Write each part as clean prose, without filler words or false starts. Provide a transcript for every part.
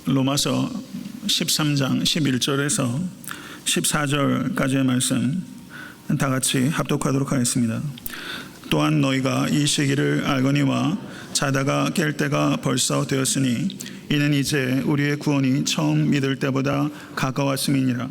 로마서 13장 11절에서 14절까지의 말씀 다 같이 합독하도록 하겠습니다. 또한 너희가 이 시기를 알거니와 자다가 깰 때가 벌써 되었으니 이는 이제 우리의 구원이 처음 믿을 때보다 가까웠음이니라.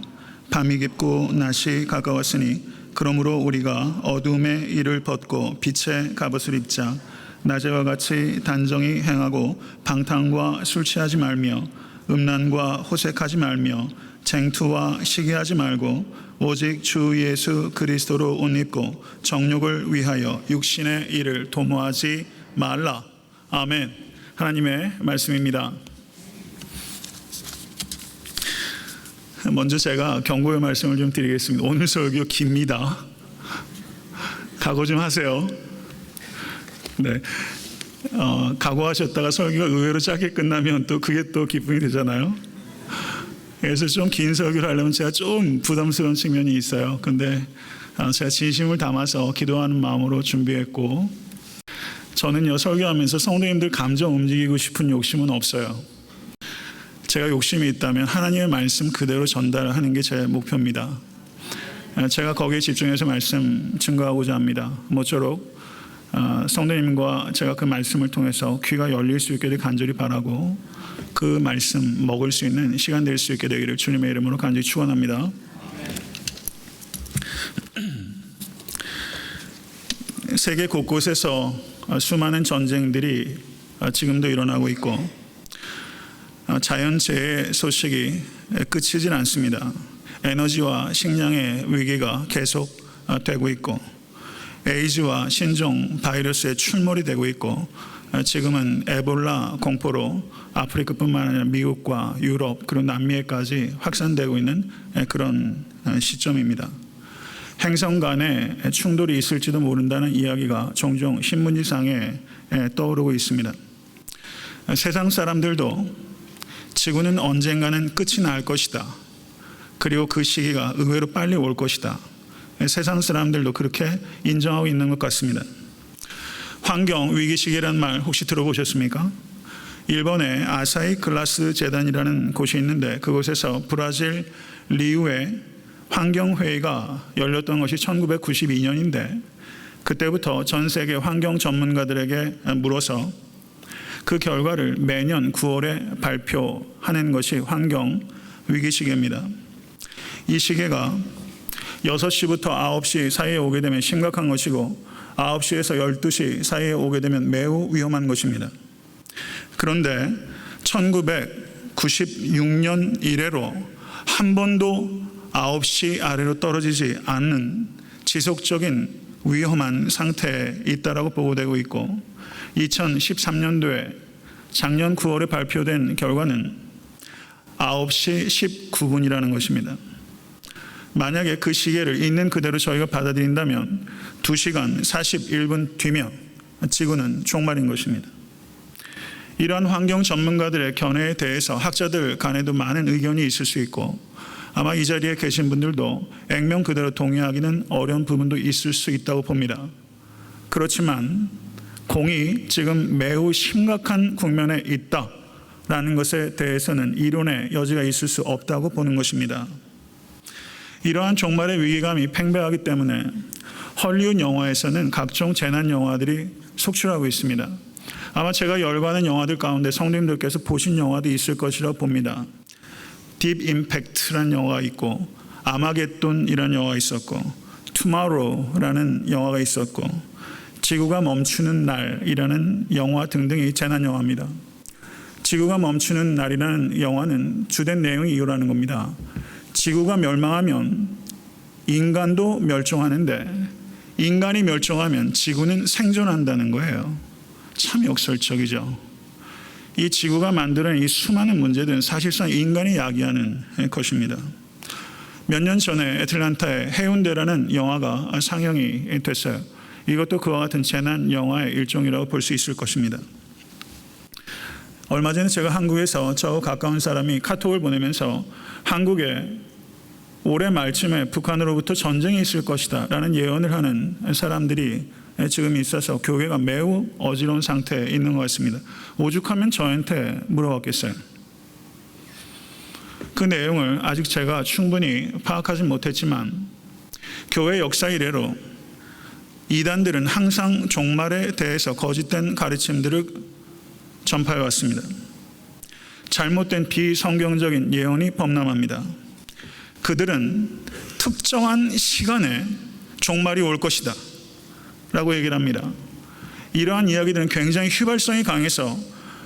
밤이 깊고 낮이 가까웠으니 그러므로 우리가 어두움의 일을 벗고 빛의 갑옷을 입자. 낮에와 같이 단정히 행하고 방탕과 술 취하지 말며 음란과 호색하지 말며 쟁투와 시기하지 말고 오직 주 예수 그리스도로 옷 입고 정욕을 위하여 육신의 일을 도모하지 말라. 아멘. 하나님의 말씀입니다. 먼저 제가 경고의 말씀을 좀 드리겠습니다. 오늘 설교 깁니다. 각오 좀 하세요. 네, 각오하셨다가 설교가 의외로 짧게 끝나면 또 그게 또 기쁨이 되잖아요. 그래서 좀 긴 설교를 하려면 제가 좀 부담스러운 측면이 있어요. 근데 제가 진심을 담아서 기도하는 마음으로 준비했고, 저는요 설교하면서 성도님들 감정 움직이고 싶은 욕심은 없어요. 제가 욕심이 있다면 하나님의 말씀 그대로 전달하는 게 제 목표입니다. 제가 거기에 집중해서 말씀 증거하고자 합니다. 모쪼록 성도님과 제가 그 말씀을 통해서 귀가 열릴 수 있게 되길 간절히 바라고, 그 말씀 먹을 수 있는 시간 될 수 있게 되기를 주님의 이름으로 간절히 축원합니다. 세계 곳곳에서 수많은 전쟁들이 지금도 일어나고 있고, 자연재해 소식이 끝이질 않습니다. 에너지와 식량의 위기가 계속 되고 있고, 에이즈와 신종 바이러스의 출몰이 되고 있고, 지금은 에볼라 공포로 아프리카뿐만 아니라 미국과 유럽 그리고 남미에까지 확산되고 있는 그런 시점입니다. 행성 간에 충돌이 있을지도 모른다는 이야기가 종종 신문지상에 떠오르고 있습니다. 세상 사람들도 지구는 언젠가는 끝이 날 것이다. 그리고 그 시기가 의외로 빨리 올 것이다. 세상 사람들도 그렇게 인정하고 있는 것 같습니다. 환경 위기 시기라는 말 혹시 들어보셨습니까? 일본의 아사히 글라스 재단이라는 곳이 있는데, 그곳에서 브라질 리우에 환경회의가 열렸던 것이 1992년인데 그때부터 전 세계 환경 전문가들에게 물어서 그 결과를 매년 9월에 발표하는 것이 환경 위기 시기입니다. 이 시기가 6시부터 9시 사이에 오게 되면 심각한 것이고, 9시에서 12시 사이에 오게 되면 매우 위험한 것입니다. 그런데 1996년 이래로 한 번도 9시 아래로 떨어지지 않는 지속적인 위험한 상태에 있다라고 보고되고 있고, 2013년도에 작년 9월에 발표된 결과는 9시 19분이라는 것입니다. 만약에 그 시계를 있는 그대로 저희가 받아들인다면 2시간 41분 뒤면 지구는 종말인 것입니다. 이러한 환경 전문가들의 견해에 대해서 학자들 간에도 많은 의견이 있을 수 있고, 아마 이 자리에 계신 분들도 액면 그대로 동의하기는 어려운 부분도 있을 수 있다고 봅니다. 그렇지만 공이 지금 매우 심각한 국면에 있다라는 것에 대해서는 이론의 여지가 있을 수 없다고 보는 것입니다. 이러한 종말의 위기감이 팽배하기 때문에 헐리우드 영화에서는 각종 재난 영화들이 속출하고 있습니다. 아마 제가 열관한 영화들 가운데 성도님들께서 보신 영화도 있을 것이라고 봅니다. 딥 임팩트라는 영화가 있고, 아마겟돈이라는 영화가 있었고, 투마로우라는 영화가 있었고, 지구가 멈추는 날이라는 영화 등등이 재난 영화입니다. 지구가 멈추는 날이라는 영화는 주된 내용이 이거라는 겁니다. 지구가 멸망하면 인간도 멸종하는데, 인간이 멸종하면 지구는 생존한다는 거예요. 참 역설적이죠. 이 지구가 만드는 이 수많은 문제들은 사실상 인간이 야기하는 것입니다. 몇 년 전에 애틀란타의 해운대라는 영화가 상영이 됐어요. 이것도 그와 같은 재난 영화의 일종이라고 볼 수 있을 것입니다. 얼마 전에 제가 한국에서 저 가까운 사람이 카톡을 보내면서 한국에 올해 말쯤에 북한으로부터 전쟁이 있을 것이다 라는 예언을 하는 사람들이 지금 있어서 교회가 매우 어지러운 상태에 있는 것 같습니다. 오죽하면 저한테 물어봤겠어요. 그 내용을 아직 제가 충분히 파악하지 못했지만 교회 역사 이래로 이단들은 항상 종말에 대해서 거짓된 가르침들을 전파해 왔습니다. 잘못된 비성경적인 예언이 범람합니다. 그들은 특정한 시간에 종말이 올 것이다 라고 얘기를 합니다. 이러한 이야기들은 굉장히 휘발성이 강해서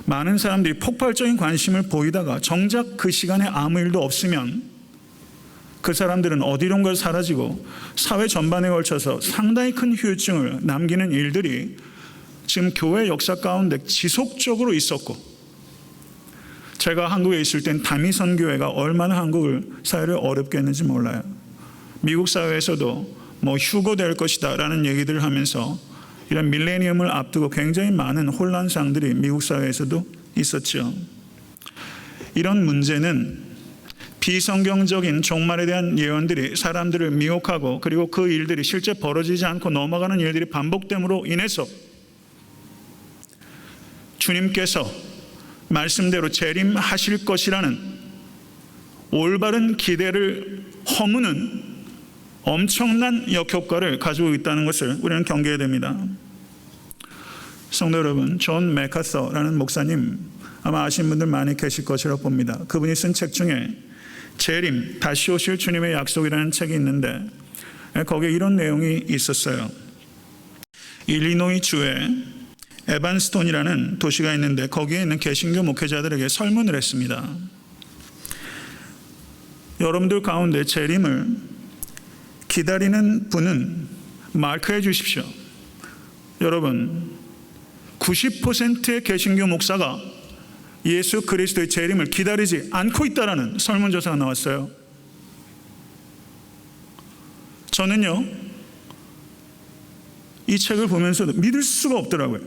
많은 사람들이 폭발적인 관심을 보이다가 정작 그 시간에 아무 일도 없으면 그 사람들은 어디론가 사라지고 사회 전반에 걸쳐서 상당히 큰 후유증을 남기는 일들이 지금 교회 역사 가운데 지속적으로 있었고, 제가 한국에 있을 땐 다미선교회가 얼마나 한국 사회를 어렵게 했는지 몰라요. 미국 사회에서도 휴고될 것이다 라는 얘기들을 하면서 이런 밀레니엄을 앞두고 굉장히 많은 혼란상들이 미국 사회에서도 있었죠. 이런 문제는 비성경적인 종말에 대한 예언들이 사람들을 미혹하고 그리고 그 일들이 실제 벌어지지 않고 넘어가는 일들이 반복됨으로 인해서 주님께서 말씀대로 재림하실 것이라는 올바른 기대를 허무는 엄청난 역효과를 가지고 있다는 것을 우리는 경계해야 됩니다. 성도 여러분, 존 맥카서라는 목사님 아마 아시는 분들 많이 계실 것이라고 봅니다. 그분이 쓴 책 중에 재림, 다시 오실 주님의 약속이라는 책이 있는데 거기에 이런 내용이 있었어요. 일리노이 주에 에반스톤이라는 도시가 있는데 거기에 있는 개신교 목회자들에게 설문을 했습니다. 여러분들 가운데 재림을 기다리는 분은 마크해 주십시오. 여러분, 90%의 개신교 목사가 예수 그리스도의 재림을 기다리지 않고 있다라는 설문조사가 나왔어요. 저는요, 이 책을 보면서도 믿을 수가 없더라고요.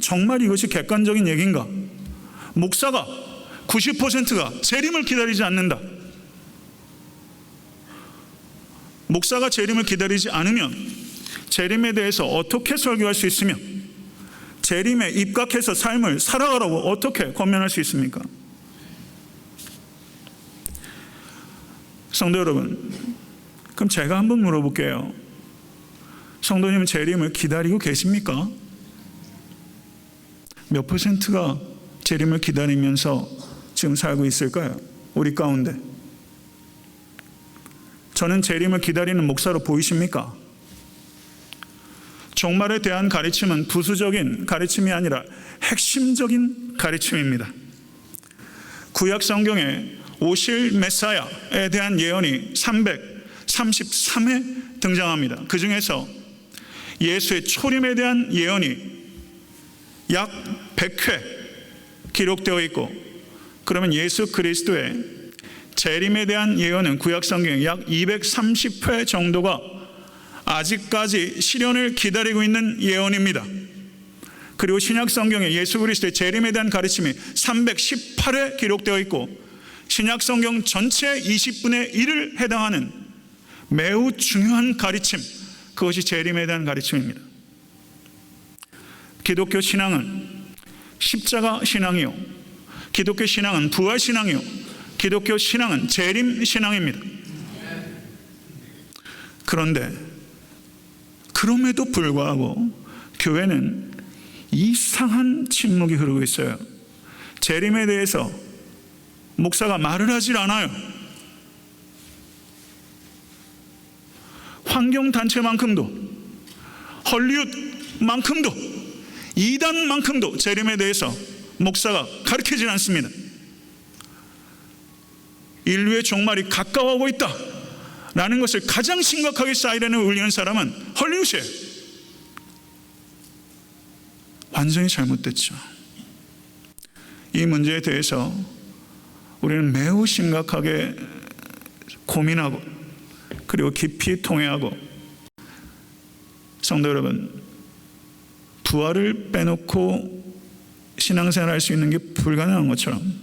정말 이것이 객관적인 얘기인가? 목사가 90%가 재림을 기다리지 않는다. 목사가 재림을 기다리지 않으면 재림에 대해서 어떻게 설교할 수 있으며 재림에 입각해서 삶을 살아가라고 어떻게 권면할 수 있습니까? 성도 여러분, 그럼 제가 한번 물어볼게요. 성도님은 재림을 기다리고 계십니까? 몇 %가 재림을 기다리면서 지금 살고 있을까요? 우리 가운데. 저는 재림을 기다리는 목사로 보이십니까? 종말에 대한 가르침은 부수적인 가르침이 아니라 핵심적인 가르침입니다. 구약 성경에 오실 메사야에 대한 예언이 333회 등장합니다. 그 중에서 예수의 초림에 대한 예언이 약 100회 기록되어 있고, 그러면 예수 그리스도의 재림에 대한 예언은 구약 성경에 약 230회 정도가 아직까지 실현을 기다리고 있는 예언입니다. 그리고 신약 성경에 예수 그리스도의 재림에 대한 가르침이 318회 기록되어 있고, 신약 성경 전체 20분의 1을 해당하는 매우 중요한 가르침, 그것이 재림에 대한 가르침입니다. 기독교 신앙은 십자가 신앙이요, 기독교 신앙은 부활 신앙이요, 기독교 신앙은 재림 신앙입니다. 그런데 그럼에도 불구하고 교회는 이상한 침묵이 흐르고 있어요. 재림에 대해서 목사가 말을 하질 않아요. 환경단체만큼도, 헐리우드만큼도, 이단만큼도 재림에 대해서 목사가 가르치질 않습니다. 인류의 종말이 가까워오고 있다 라는 것을 가장 심각하게 사이렌을 울리는 사람은 헐리우드예요. 완전히 잘못됐죠. 이 문제에 대해서 우리는 매우 심각하게 고민하고 그리고 깊이 통회하고, 성도 여러분, 부활을 빼놓고 신앙생활을 할 수 있는 게 불가능한 것처럼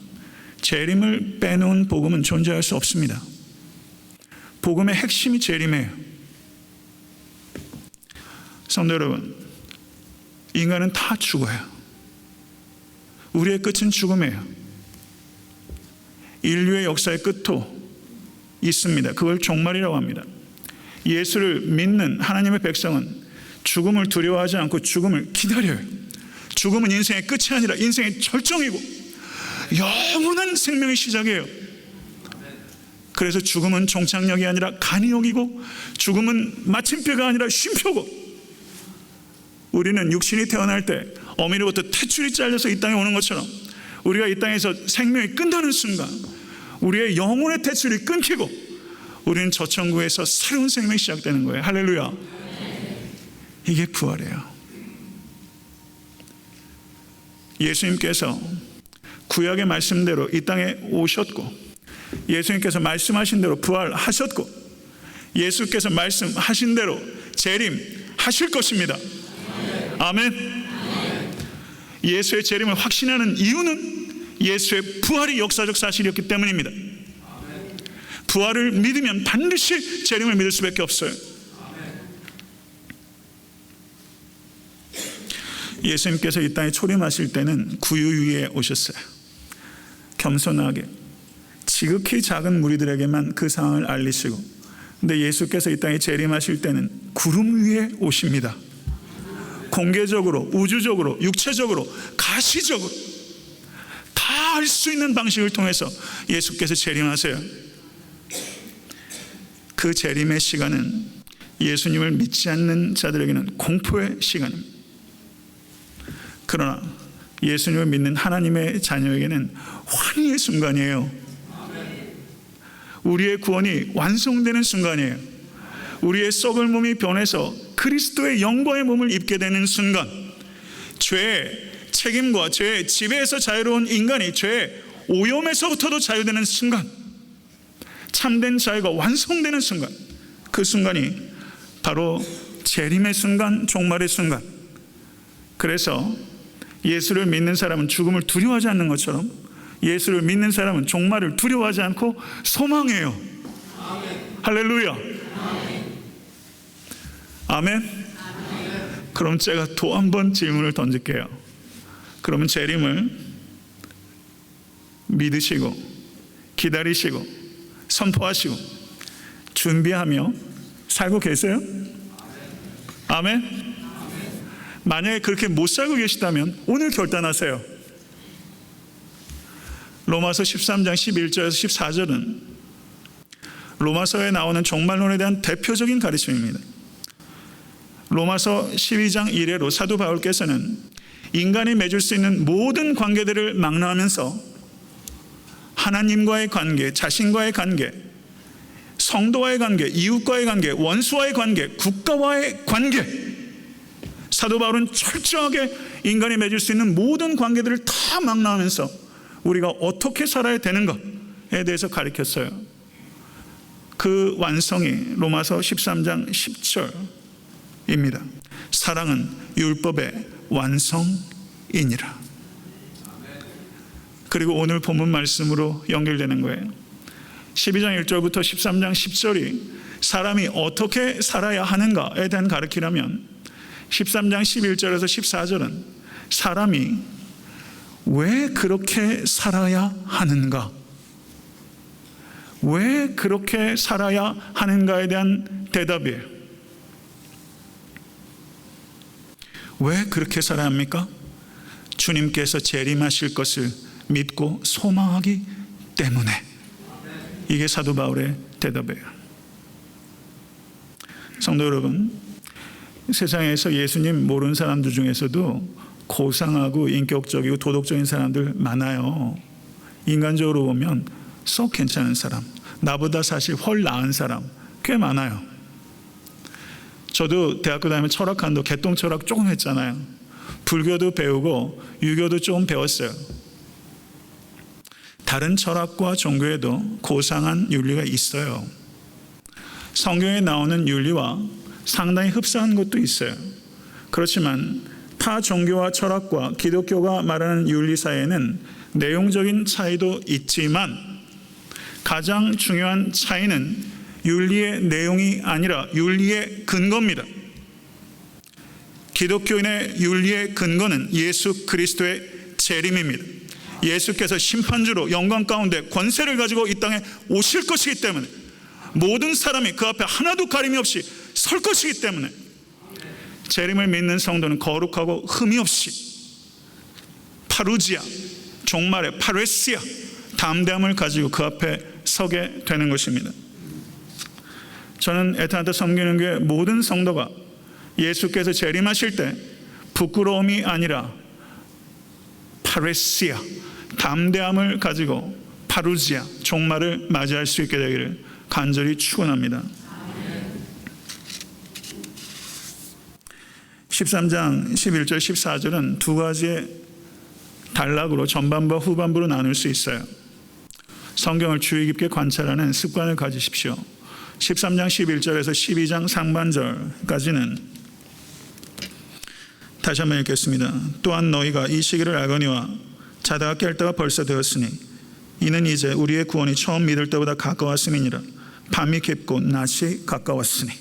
재림을 빼놓은 복음은 존재할 수 없습니다. 복음의 핵심이 재림이에요. 성도 여러분, 인간은 다 죽어요. 우리의 끝은 죽음이에요. 인류의 역사의 끝도 있습니다. 그걸 종말이라고 합니다. 예수를 믿는 하나님의 백성은 죽음을 두려워하지 않고 죽음을 기다려요. 죽음은 인생의 끝이 아니라 인생의 절정이고 영원한 생명의 시작이에요. 그래서 죽음은 종착역이 아니라 간이역이고, 죽음은 마침표가 아니라 쉼표고, 우리는 육신이 태어날 때 어미로부터 탯줄이 잘려서 이 땅에 오는 것처럼 우리가 이 땅에서 생명이 끝나는 순간 우리의 영혼의 탯줄이 끊기고 우리는 저 천국에서 새로운 생명이 시작되는 거예요. 할렐루야. 이게 부활이에요. 예수님께서 구약의 말씀대로 이 땅에 오셨고, 예수님께서 말씀하신 대로 부활하셨고, 예수께서 말씀하신 대로 재림하실 것입니다. 아멘. 예수의 재림을 확신하는 이유는 예수의 부활이 역사적 사실이었기 때문입니다. 부활을 믿으면 반드시 재림을 믿을 수밖에 없어요. 예수님께서 이 땅에 초림하실 때는 구유 위에 오셨어요. 겸손하게 지극히 작은 무리들에게만 그 상황을 알리시고, 근데 예수께서 이 땅에 재림하실 때는 구름 위에 오십니다. 공개적으로, 우주적으로, 육체적으로, 가시적으로 다 알 수 있는 방식을 통해서 예수께서 재림하세요. 그 재림의 시간은 예수님을 믿지 않는 자들에게는 공포의 시간입니다. 그러나 예수님을 믿는 하나님의 자녀에게는 환희의 순간이에요. 우리의 구원이 완성되는 순간이에요. 우리의 썩을 몸이 변해서 그리스도의 영광의 몸을 입게 되는 순간, 죄의 책임과 죄의 지배에서 자유로운 인간이 죄의 오염에서부터도 자유되는 순간, 참된 자유가 완성되는 순간, 그 순간이 바로 재림의 순간, 종말의 순간. 그래서 예수를 믿는 사람은 죽음을 두려워하지 않는 것처럼 예수를 믿는 사람은 종말을 두려워하지 않고 소망해요. 할렐루야. 아멘. 그럼 제가 또 한 번 질문을 던질게요. 그러면 재림을 믿으시고 기다리시고 선포하시고 준비하며 살고 계세요? 아멘. 만약에 그렇게 못 살고 계시다면 오늘 결단하세요. 로마서 13장 11절에서 14절은 로마서에 나오는 종말론에 대한 대표적인 가르침입니다. 로마서 12장 1회로 사도 바울께서는 인간이 맺을 수 있는 모든 관계들을 망라하면서 하나님과의 관계, 자신과의 관계, 성도와의 관계, 이웃과의 관계, 원수와의 관계, 국가와의 관계, 사도 바울은 철저하게 인간이 맺을 수 있는 모든 관계들을 다 망라하면서 우리가 어떻게 살아야 되는가에 대해서 가르쳤어요. 그 완성이 로마서 13장 10절입니다. 사랑은 율법의 완성이니라. 그리고 오늘 본문 말씀으로 연결되는 거예요. 12장 1절부터 13장 10절이 사람이 어떻게 살아야 하는가에 대한 가르치라면 13장 11절에서 14절은 사람이 왜 그렇게 살아야 하는가, 왜 그렇게 살아야 하는가에 대한 대답이에요. 왜 그렇게 살아야 합니까? 주님께서 재림하실 것을 믿고 소망하기 때문에. 이게 사도 바울의 대답이에요. 성도 여러분, 세상에서 예수님 모르는 사람들 중에서도 고상하고 인격적이고 도덕적인 사람들 많아요. 인간적으로 보면 썩 괜찮은 사람, 나보다 사실 훨 나은 사람 꽤 많아요. 저도 대학교 다니면 철학한도 개똥 철학 조금 했잖아요. 불교도 배우고 유교도 조금 배웠어요. 다른 철학과 종교에도 고상한 윤리가 있어요. 성경에 나오는 윤리와 상당히 흡사한 것도 있어요. 그렇지만 타 종교와 철학과 기독교가 말하는 윤리 사이에는 내용적인 차이도 있지만 가장 중요한 차이는 윤리의 내용이 아니라 윤리의 근거입니다. 기독교인의 윤리의 근거는 예수 그리스도의 재림입니다. 예수께서 심판주로 영광 가운데 권세를 가지고 이 땅에 오실 것이기 때문에 모든 사람이 그 앞에 하나도 가림이 없이 설 것이기 때문에 재림을 믿는 성도는 거룩하고 흠이 없이 파루지아, 종말의 파레시아, 담대함을 가지고 그 앞에 서게 되는 것입니다. 저는 에타나타 섬기는 교회 모든 성도가 예수께서 재림하실 때 부끄러움이 아니라 파레시아, 담대함을 가지고 파루지아, 종말을 맞이할 수 있게 되기를 간절히 축원합니다. 13장 11절 14절은 두 가지의 단락으로 전반부와 후반부로 나눌 수 있어요. 성경을 주의 깊게 관찰하는 습관을 가지십시오. 13장 11절에서 12장 상반절까지는 다시 한번 읽겠습니다. 또한 너희가 이 시기를 알거니와 자다가 깰 때가 벌써 되었으니 이는 이제 우리의 구원이 처음 믿을 때보다 가까웠음이니라. 밤이 깊고 낮이 가까웠으니.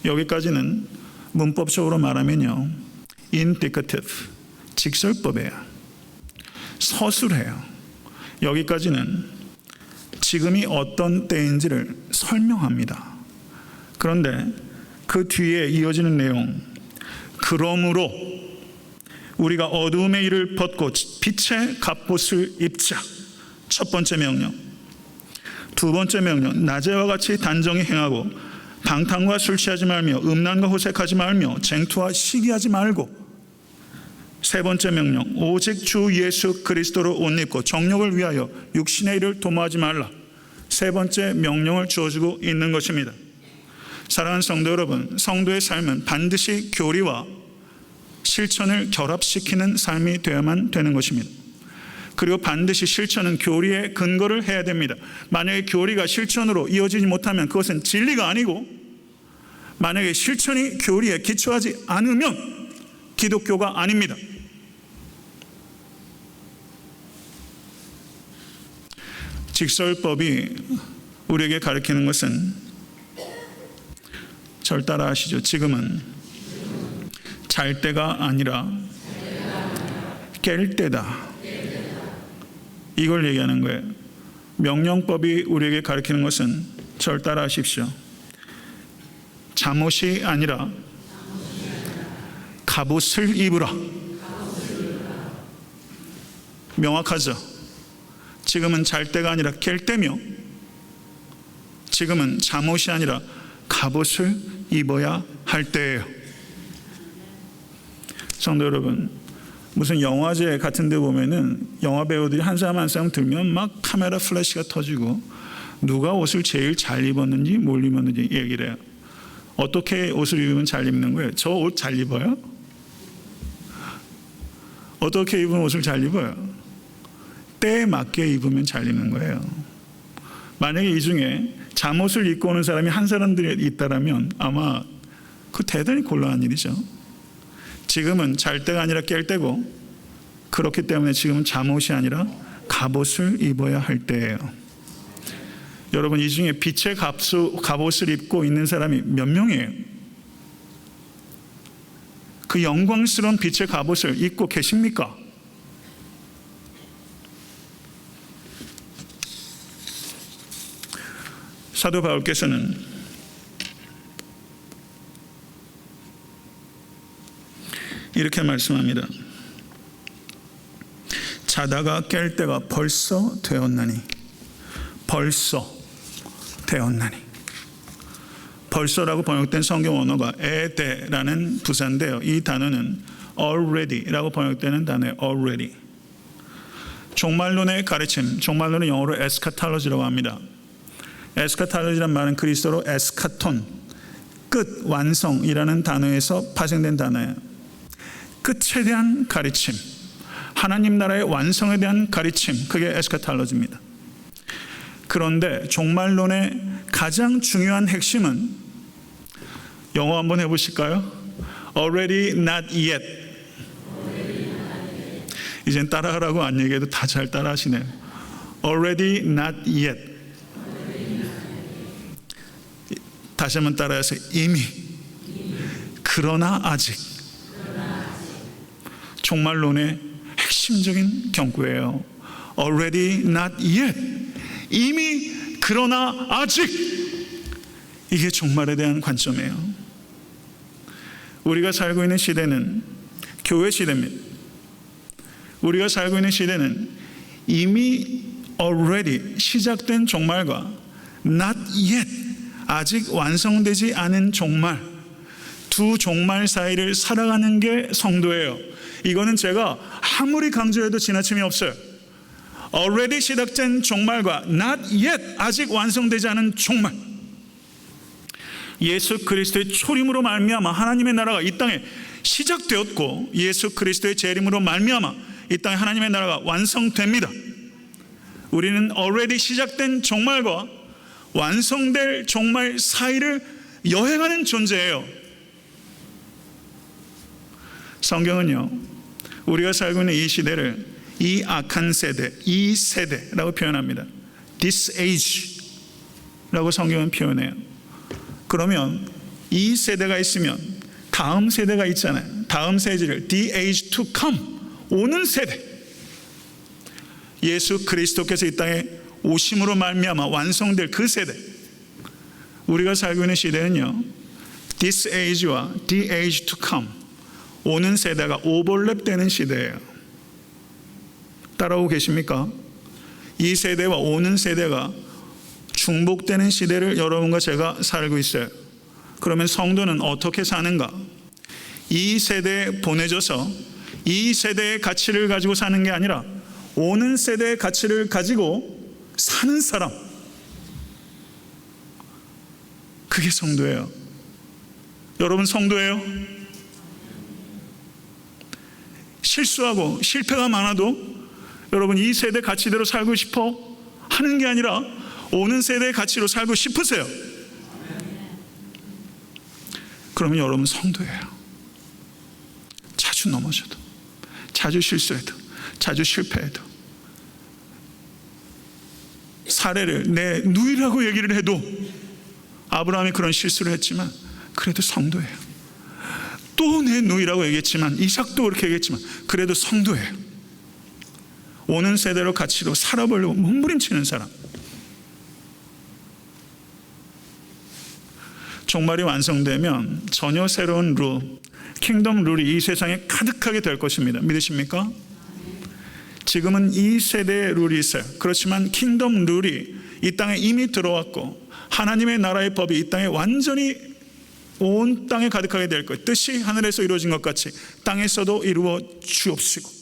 여기까지는 문법적으로 말하면요, indicative, 직설법이에요. 서술해요. 여기까지는 지금이 어떤 때인지를 설명합니다. 그런데 그 뒤에 이어지는 내용, 그러므로 우리가 어두움의 일을 벗고 빛의 갑옷을 입자. 첫 번째 명령. 두 번째 명령, 낮에와 같이 단정히 행하고 방탕과 술 취하지 말며 음란과 호색하지 말며 쟁투와 시기하지 말고. 세 번째 명령, 오직 주 예수 그리스도로 옷 입고 정욕을 위하여 육신의 일을 도모하지 말라. 세 번째 명령을 주어주고 있는 것입니다. 사랑하는 성도 여러분, 성도의 삶은 반드시 교리와 실천을 결합시키는 삶이 되어야만 되는 것입니다. 그리고 반드시 실천은 교리의 근거를 해야 됩니다. 만약에 교리가 실천으로 이어지지 못하면 그것은 진리가 아니고, 만약에 실천이 교리에 기초하지 않으면 기독교가 아닙니다. 직설법이 우리에게 가르치는 것은, 절 따라 하시죠. 지금은 잘 때가 아니라 깰 때다. 이걸 얘기하는 거예요. 명령법이 우리에게 가르치는 것은, 절 따라 하십시오. 잠옷이 아니라 갑옷을 입으라. 명확하죠? 지금은 잘 때가 아니라 깰 때며, 지금은 잠옷이 아니라 갑옷을 입어야 할 때예요. 성도 여러분, 무슨 영화제 같은 데 보면은 영화 배우들이 한 사람 한 사람 들면 막 카메라 플래시가 터지고 누가 옷을 제일 잘 입었는지 뭘 입었는지 얘기를 해요. 어떻게 옷을 입으면 잘 입는 거예요? 저 옷 잘 입어요? 어떻게 입으면 옷을 잘 입어요? 때에 맞게 입으면 잘 입는 거예요. 만약에 이 중에 잠옷을 입고 오는 사람이 한 사람들이 있다라면 아마 그 대단히 곤란한 일이죠. 지금은 잘 때가 아니라 깰 때고, 그렇기 때문에 지금은 잠옷이 아니라 갑옷을 입어야 할 때예요. 여러분, 이 중에 빛의 갑옷을 입고 있는 사람이 몇 명이에요? 그 영광스러운 빛의 갑옷을 입고 계십니까? 사도 바울께서는 이렇게 말씀합니다. 자다가 깰 때가 벌써 되었나니. 벌써 되었나니. 벌써라고 번역된 성경 언어가 에데라는 부사인데요, 이 단어는 already라고 번역되는 단어예요. already. 종말론의 가르침, 종말론은 영어로 에스카탈로지라고 합니다. 에스카탈로지란 말은 그리스어로 에스카톤, 끝, 완성이라는 단어에서 파생된 단어예요. 끝에 대한 가르침, 하나님 나라의 완성에 대한 가르침, 그게 에스카탈로지입니다. 그런데 종말론의 가장 중요한 핵심은, 영어 한번 해보실까요? Already not yet. 이젠 따라하라고 안 얘기해도 다 잘 따라하시네요. Already not yet. 다시 한번 따라해서, 이미, 그러나 아직. 종말론의 핵심적인 경고예요. Already not yet. 이미 그러나 아직. 이게 종말에 대한 관점이에요. 우리가 살고 있는 시대는 교회 시대입니다. 우리가 살고 있는 시대는 이미 already 시작된 종말과 not yet 아직 완성되지 않은 종말, 두 종말 사이를 살아가는 게 성도예요. 이거는 제가 아무리 강조해도 지나침이 없어요. already 시작된 종말과 not yet 아직 완성되지 않은 종말. 예수 그리스도의 초림으로 말미암아 하나님의 나라가 이 땅에 시작되었고, 예수 그리스도의 재림으로 말미암아 이 땅에 하나님의 나라가 완성됩니다. 우리는 already 시작된 종말과 완성될 종말 사이를 여행하는 존재예요. 성경은요, 우리가 살고 있는 이 시대를 이 악한 세대, 이 세대라고 표현합니다. This age라고 성경은 표현해요. 그러면 이 세대가 있으면 다음 세대가 있잖아요. 다음 세대를 the age to come, 오는 세대. 예수 그리스도께서 이 땅에 오심으로 말미암아 완성될 그 세대. 우리가 살고 있는 시대는요, this age와 the age to come, 오는 세대가 오버랩되는 시대예요. 따라오고 계십니까? 이 세대와 오는 세대가 중복되는 시대를 여러분과 제가 살고 있어요. 그러면 성도는 어떻게 사는가? 이 세대에 보내져서 이 세대의 가치를 가지고 사는 게 아니라 오는 세대의 가치를 가지고 사는 사람, 그게 성도예요. 여러분 성도예요? 실수하고 실패가 많아도 여러분 이 세대 가치대로 살고 싶어 하는 게 아니라 오는 세대의 가치로 살고 싶으세요? 그러면 여러분 성도예요. 자주 넘어져도, 자주 실수해도, 자주 실패해도, 사례를 내 누이라고 얘기를 해도, 아브라함이 그런 실수를 했지만 그래도 성도예요. 또 내 누이라고 얘기했지만, 이삭도 그렇게 얘기했지만 그래도 성도예요. 오는 세대로 가치로 살아보려고 몸부림치는 사람. 종말이 완성되면 전혀 새로운 룰, 킹덤 룰이 이 세상에 가득하게 될 것입니다. 믿으십니까? 지금은 이 세대의 룰이 있어요. 그렇지만 킹덤 룰이 이 땅에 이미 들어왔고 하나님의 나라의 법이 이 땅에 완전히 온 땅에 가득하게 될 거예요. 뜻이 하늘에서 이루어진 것 같이 땅에서도 이루어 주옵시고.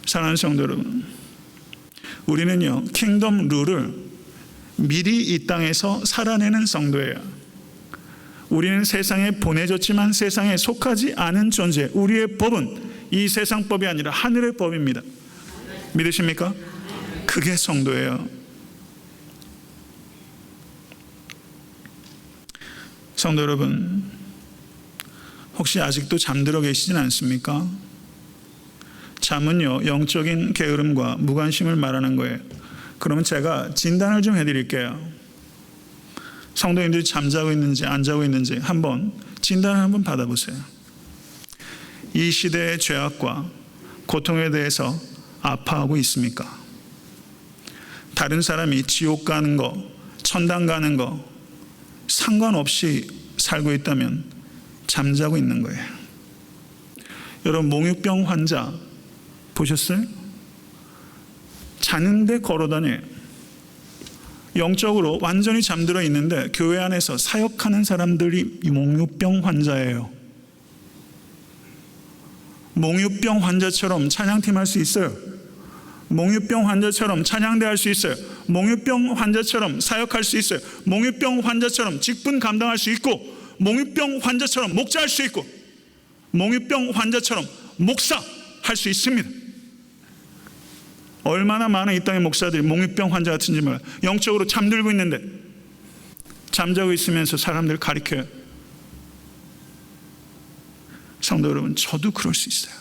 사랑하는 성도 여러분, 우리는요 킹덤 룰을 미리 이 땅에서 살아내는 성도예요. 우리는 세상에 보내졌지만 세상에 속하지 않은 존재. 우리의 법은 이 세상 법이 아니라 하늘의 법입니다. 믿으십니까? 그게 성도예요. 성도 여러분, 혹시 아직도 잠들어 계시진 않습니까? 잠은요 영적인 게으름과 무관심을 말하는 거예요. 그러면 제가 진단을 좀 해드릴게요. 성도님들이 잠자고 있는지 안 자고 있는지 한번 진단을 한번 받아보세요. 이 시대의 죄악과 고통에 대해서 아파하고 있습니까? 다른 사람이 지옥 가는 거, 천당 가는 거 상관없이 살고 있다면 잠자고 있는 거예요. 여러분 몽유병 환자 보셨어요? 자는데 걸어다녀요. 영적으로 완전히 잠들어 있는데 교회 안에서 사역하는 사람들이 몽유병 환자예요. 몽유병 환자처럼 찬양팀 할 수 있어요. 몽유병 환자처럼 찬양대 할 수 있어요. 몽유병 환자처럼 사역할 수 있어요. 몽유병 환자처럼 직분 감당할 수 있고, 몽유병 환자처럼 목자할 수 있고, 몽유병 환자처럼 목사할 수 있습니다. 얼마나 많은 이 땅의 목사들이 몽유병 환자 같은지 몰라요. 영적으로 잠들고 있는데 잠자고 있으면서 사람들 가리켜요. 성도 여러분, 저도 그럴 수 있어요.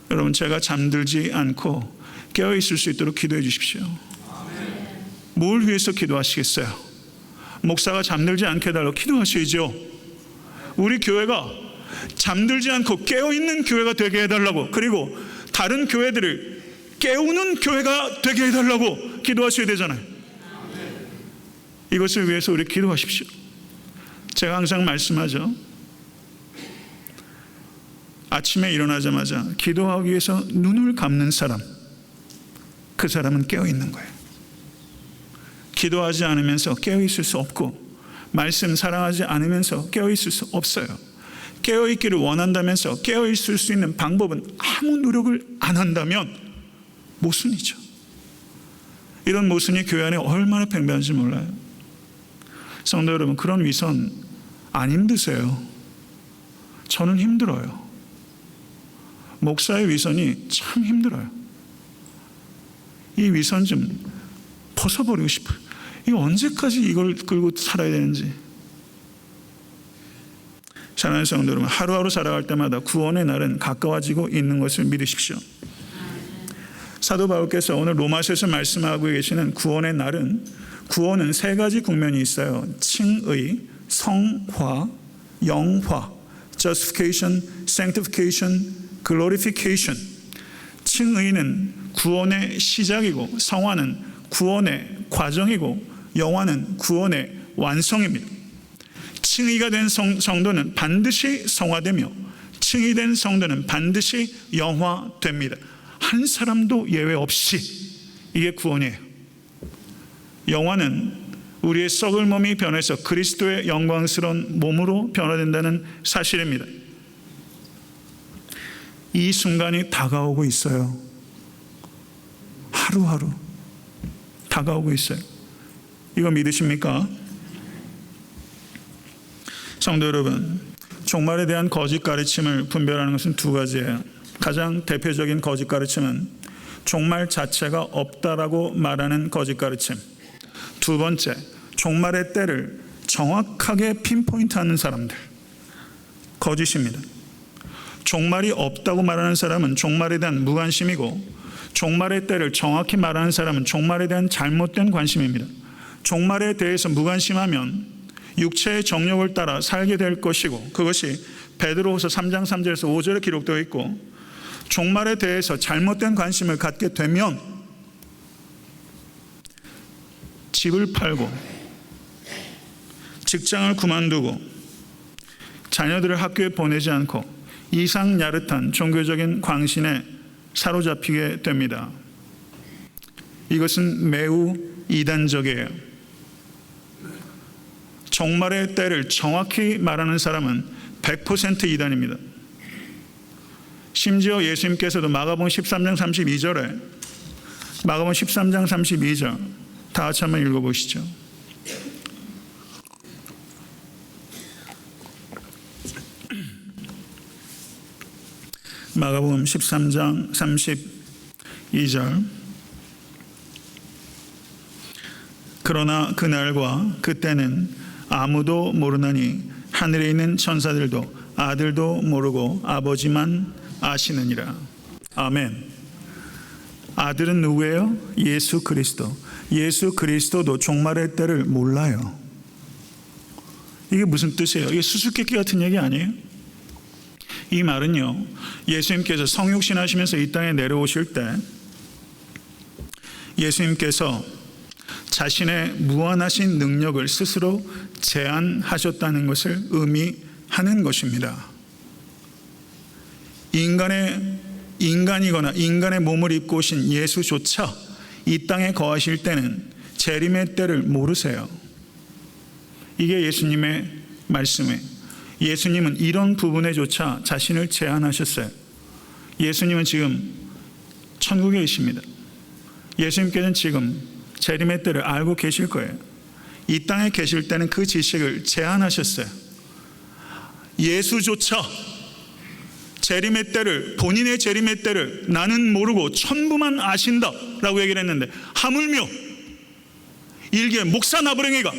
여러분, 제가 잠들지 않고 깨어있을 수 있도록 기도해 주십시오. 뭘 위해서 기도하시겠어요? 목사가 잠들지 않게 해달라고 기도하셔야죠. 우리 교회가 잠들지 않고 깨어있는 교회가 되게 해달라고, 그리고 다른 교회들을 깨우는 교회가 되게 해달라고 기도하셔야 되잖아요. 이것을 위해서 우리 기도하십시오. 제가 항상 말씀하죠. 아침에 일어나자마자 기도하기 위해서 눈을 감는 사람, 그 사람은 깨어있는 거예요. 기도하지 않으면서 깨어있을 수 없고, 말씀 사랑하지 않으면서 깨어있을 수 없어요. 깨어있기를 원한다면서 깨어있을 수 있는 방법은 아무 노력을 안 한다면 모순이죠. 이런 모순이 교회 안에 얼마나 팽배한지 몰라요. 성도 여러분, 그런 위선 안 힘드세요? 저는 힘들어요. 목사의 위선이 참 힘들어요. 이 위선 좀 벗어버리고 싶어요. 이거 언제까지 이걸 끌고 살아야 되는지. 사랑하는 성도 여러분, 하루하루 살아갈 때마다 구원의 날은 가까워지고 있는 것을 믿으십시오. 사도 바울께서 오늘 로마서에서 말씀하고 계시는 구원의 날은, 구원은 세 가지 국면이 있어요. 칭의, 성화, 영화, justification, sanctification, glorification. 칭의는 구원의 시작이고, 성화는 구원의 과정이고, 영화는 구원의 완성입니다. 칭의가 된 성도는 반드시 성화되며, 칭의된 성도는 반드시 영화됩니다. 한 사람도 예외 없이 이게 구원이에요. 영화는 우리의 썩을 몸이 변해서 그리스도의 영광스러운 몸으로 변화된다는 사실입니다. 이 순간이 다가오고 있어요. 하루하루 다가오고 있어요. 이거 믿으십니까? 성도 여러분, 종말에 대한 거짓 가르침을 분별하는 것은 두 가지예요. 가장 대표적인 거짓 가르침은 종말 자체가 없다라고 말하는 거짓 가르침. 두 번째, 종말의 때를 정확하게 핀포인트하는 사람들, 거짓입니다. 종말이 없다고 말하는 사람은 종말에 대한 무관심이고, 종말의 때를 정확히 말하는 사람은 종말에 대한 잘못된 관심입니다. 종말에 대해서 무관심하면 육체의 정욕을 따라 살게 될 것이고, 그것이 베드로후서 3장 3절에서 5절에 기록되어 있고, 종말에 대해서 잘못된 관심을 갖게 되면 집을 팔고 직장을 그만두고 자녀들을 학교에 보내지 않고 이상야릇한 종교적인 광신에 사로잡히게 됩니다. 이것은 매우 이단적이에요. 종말의 때를 정확히 말하는 사람은 100% 이단입니다. 심지어 예수님께서도 마가복음 13장 32절에, 마가복음 13장 32절 다 같이 한번 읽어보시죠. 마가복음 13장 32절. 그러나 그날과 그때는 아무도 모르나니 하늘에 있는 천사들도 아들도 모르고 아버지만 아시느니라. 아멘. 아들은 누구예요? 예수 그리스도. 예수 그리스도도 종말의 때를 몰라요. 이게 무슨 뜻이에요? 이게 수수께끼 같은 얘기 아니에요? 이 말은요, 예수님께서 성육신 하시면서 이 땅에 내려오실 때 예수님께서 자신의 무한하신 능력을 스스로 제한하셨다는 것을 의미하는 것입니다. 인간이거나 인간의 몸을 입고 오신 예수조차 이 땅에 거하실 때는 재림의 때를 모르세요. 이게 예수님의 말씀이에요. 예수님은 이런 부분에조차 자신을 제한하셨어요. 예수님은 지금 천국에 계십니다. 예수님께서는 지금 재림의 때를 알고 계실 거예요. 이 땅에 계실 때는 그 지식을 제한하셨어요. 예수조차 재림의 때를, 본인의 재림의 때를 나는 모르고 천부만 아신다 라고 얘기를 했는데, 하물며 일개 목사 나부랭이가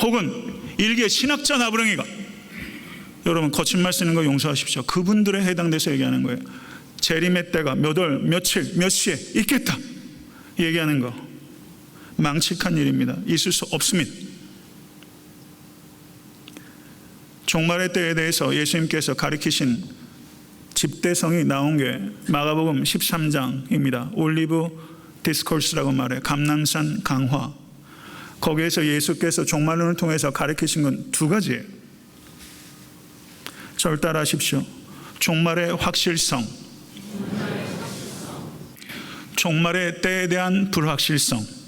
혹은 일개 신학자 나부랭이가, 여러분 거친 말 쓰는 거 용서하십시오. 그분들에 해당돼서 얘기하는 거예요. 재림의 때가 몇 월, 며칠, 몇 시에 있겠다 얘기하는 거 망측한 일입니다. 있을 수 없습니다. 종말의 때에 대해서 예수님께서 가르치신 집대성이 나온 게 마가복음 13장입니다. 올리브 디스코스라고 말해요. 감람산 강화. 거기에서 예수께서 종말론을 통해서 가르치신 건 두 가지예요. 저를 따라하십시오. 종말의 확실성, 종말의 때에 대한 불확실성.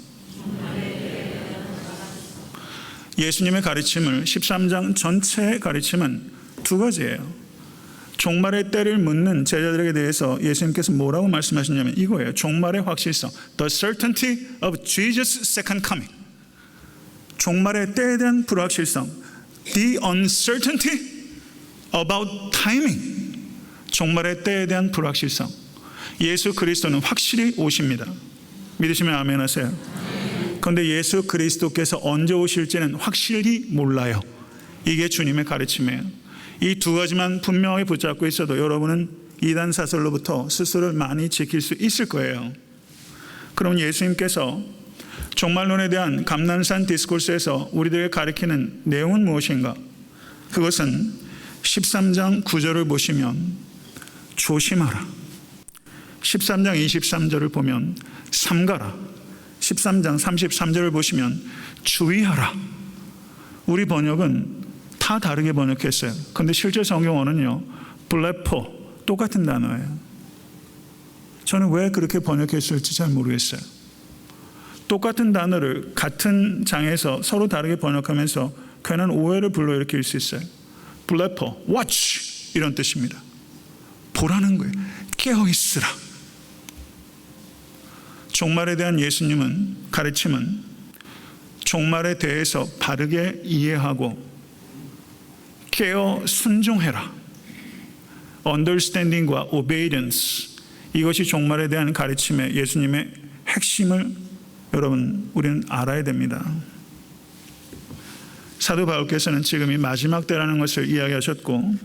예수님의 가르침을 13장 전체의 가르침은 두 가지예요. 종말의 때를 묻는 제자들에게 대해서 예수님께서 뭐라고 말씀하셨냐면 이거예요. 종말의 확실성, the certainty of Jesus' second coming. 종말의 때에 대한 불확실성, the uncertainty about timing. 종말의 때에 대한 불확실성. 예수 그리스도는 확실히 오십니다. 믿으시면 아멘 하세요. 그런데 예수 그리스도께서 언제 오실지는 확실히 몰라요. 이게 주님의 가르침이에요. 이 두 가지만 분명히 붙잡고 있어도 여러분은 이단 사설로부터 스스로를 많이 지킬 수 있을 거예요. 그럼 예수님께서 종말론에 대한 감람산 디스코스에서 우리들에게 가르치는 내용은 무엇인가? 그것은 13장 9절을 보시면 조심하라, 13장 23절을 보면 삼가라, 13장 33절을 보시면 주의하라. 우리 번역은 다 다르게 번역했어요. 그런데 실제 성경어는요, 블레포, 똑같은 단어예요. 저는 왜 그렇게 번역했을지 잘 모르겠어요. 똑같은 단어를 같은 장에서 서로 다르게 번역하면서 괜한 오해를 불러일으킬 수 있어요. 블레포, watch 이런 뜻입니다. 보라는 거예요. 깨어있으라. 종말에 대한 예수님은 가르침은 종말에 대해서 바르게 이해하고 깨어 순종해라. understanding과 obedience, 이것이 종말에 대한 가르침의 예수님의 핵심을 여러분 우리는 알아야 됩니다. 사도 바울께서는 지금 이 마지막 때라는 것을 이야기하셨고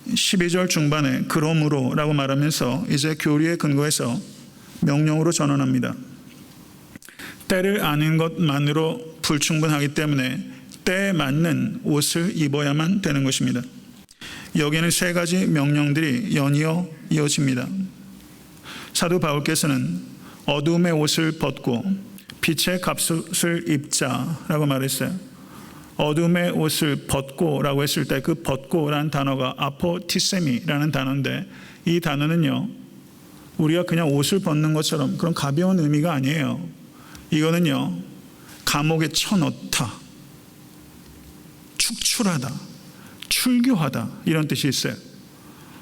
12절 중반에 그러므로 라고 말하면서 이제 교리에 근거해서 명령으로 전환합니다. 때를 아는 것만으로 불충분하기 때문에 때에 맞는 옷을 입어야만 되는 것입니다. 여기에는 세 가지 명령들이 연이어 이어집니다. 사도 바울께서는 어두움의 옷을 벗고 빛의 갑옷을 입자라고 말했어요. 어둠의 옷을 벗고라고 했을 때 그 벗고라는 단어가 아포티세미라는 단어인데 이 단어는요, 우리가 그냥 옷을 벗는 것처럼 그런 가벼운 의미가 아니에요. 이거는요, 감옥에 쳐넣다, 축출하다, 출교하다 이런 뜻이 있어요.